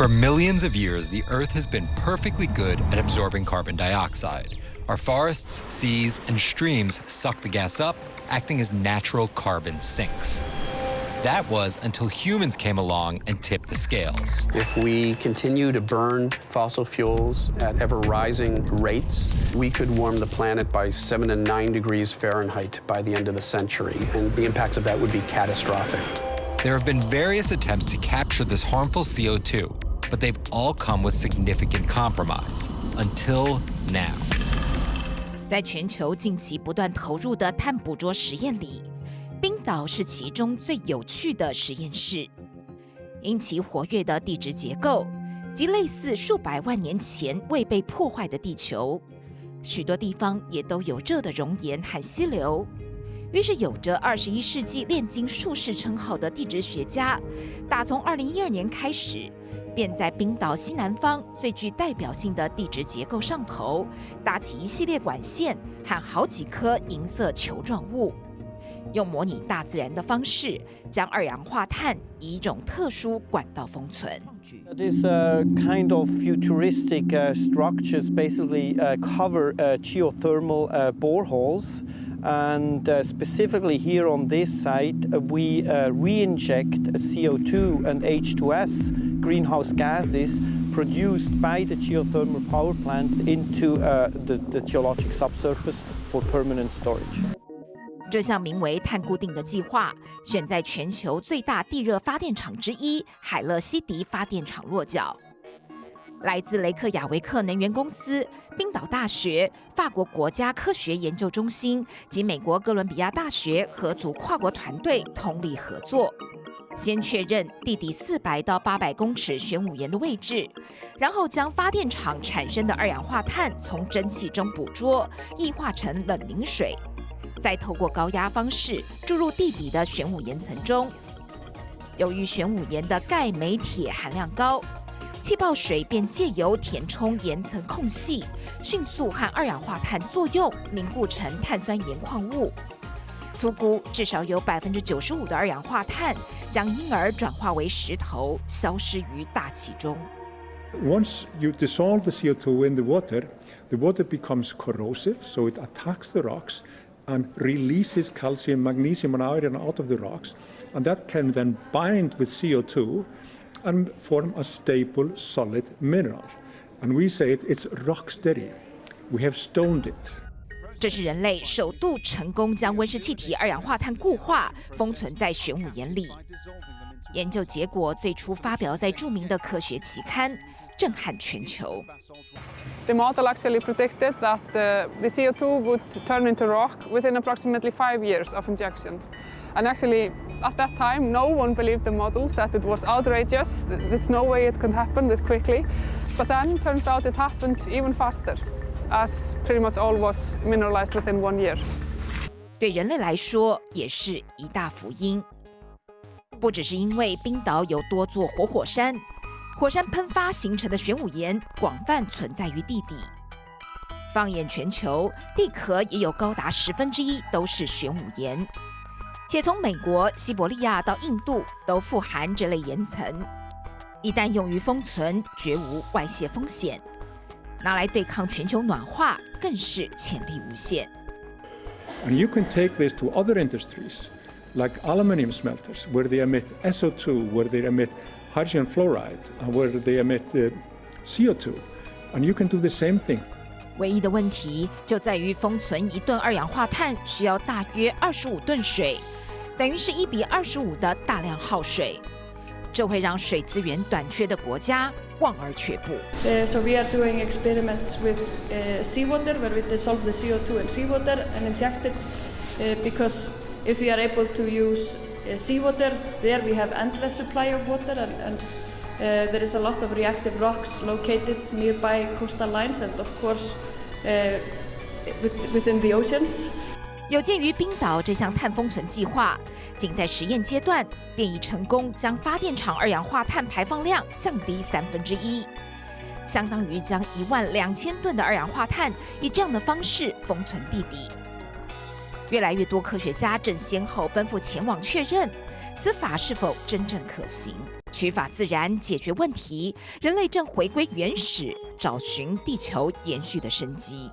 For millions of years, the Earth has been perfectly good at absorbing carbon dioxide. Our forests, seas, and streams suck the gas up, acting as natural carbon sinks. That was until humans came along and tipped the scales. If we continue to burn fossil fuels at ever-rising rates, we could warm the planet by 7 to 9 degrees Fahrenheit by the end of the century, and the impacts of that would be catastrophic. There have been various attempts to capture this harmful CO2, but they've all come with significant compromise, until now. 在全球近期不断投入的碳捕捉实验里，冰岛是其中最有趣的实验室，因其活跃的地质结构及类似数百万年前未被破坏的地球，许多地方也都有热的熔岩和溪流。于是，有着21世纪炼金术士称号的地质学家，打从2012年开始，便在冰岛西南方最具代表性的地质结构上头，搭起一系列管线和好几颗银色球状物。用模拟大自然的方式，将二氧化碳以一种特殊管道封存。These kind of futuristic structures basically cover geothermal boreholes. And specifically here on this site, we re-inject CO2 and H2S, greenhouse gases, produced by the geothermal power plant into the geologic subsurface for permanent storage. 这项名为碳固定的计划，选在全球最大地热发电厂之一海勒西迪发电厂落脚。来自雷克雅维克能源公司、冰岛大学、法国国家科学研究中心及美国哥伦比亚大学合组跨国团队通力合作，先确认地底400到800公尺玄武岩的位置，然后将发电厂产生的二氧化碳从蒸汽中捕捉，液化成冷凝水，再透过高压方式注入地底的玄武岩层中。由于玄武岩的钙、镁、铁含量高，气泡水便借由填充岩层空隙，迅速和二氧化碳作用凝固成碳酸盐矿物。粗估至少有95%的二氧化碳将因而转化为石头，消失于大气中。Once you dissolve the CO2 in the water becomes corrosive, so it attacks the rocks and releases calcium, magnesium, and iron out of the rocks, and that can then bind with CO2 and form a stable, solid mineral. And we say it's rock steady. We have stoned it. 这是人类首度成功将温室气体二氧化碳固化，封存在玄武岩里。研究结果最初发表在著名的科学期刊，震撼全球。The model actually predicted that the CO2 would turn into rock within approximately 5 years of injections. And actually, at that time, no one believed the models, that it was outrageous. There's no way it could happen this quickly. But then, turns out it happened even faster, as pretty much all was mineralized within 1 year. 对人类来说，也是一大福音。不只是因为冰岛有多座活火山，火山喷发形成的玄武岩广泛存在于地底。放眼全球，地壳也有高达1/10都是玄武岩，且从美国、西伯利亚到印度都富含这类岩层。一旦用于封存，绝无外泄风险。拿来对抗全球暖化，更是潜力无限。And you can take this to other industries, like aluminum smelters, where they emit SO2, where they emit hydrogen fluoride, where they emit CO2, and you can do the same thing. 唯一的问题就在于封存1吨二氧化碳需要大约25吨水，等于是1:25的大量耗水，这会让水资源短缺的国家望而却步。So we are doing experiments with seawater, where we dissolve the CO2 in seawater and inject it, because if we are able to use seawater, there we have endless supply of water, and there is a lot of reactive rocks located nearby coastal lines, and of course within the oceans. 有鉴于冰岛这项碳封存计划，仅在实验阶段便已成功将发电厂二氧化碳排放量降低1/3，相当于将12000吨的二氧化碳以这样的方式封存地底。越来越多科学家正先后奔赴前往确认，此法是否真正可行。取法自然解决问题，人类正回归原始，找寻地球延续的生机。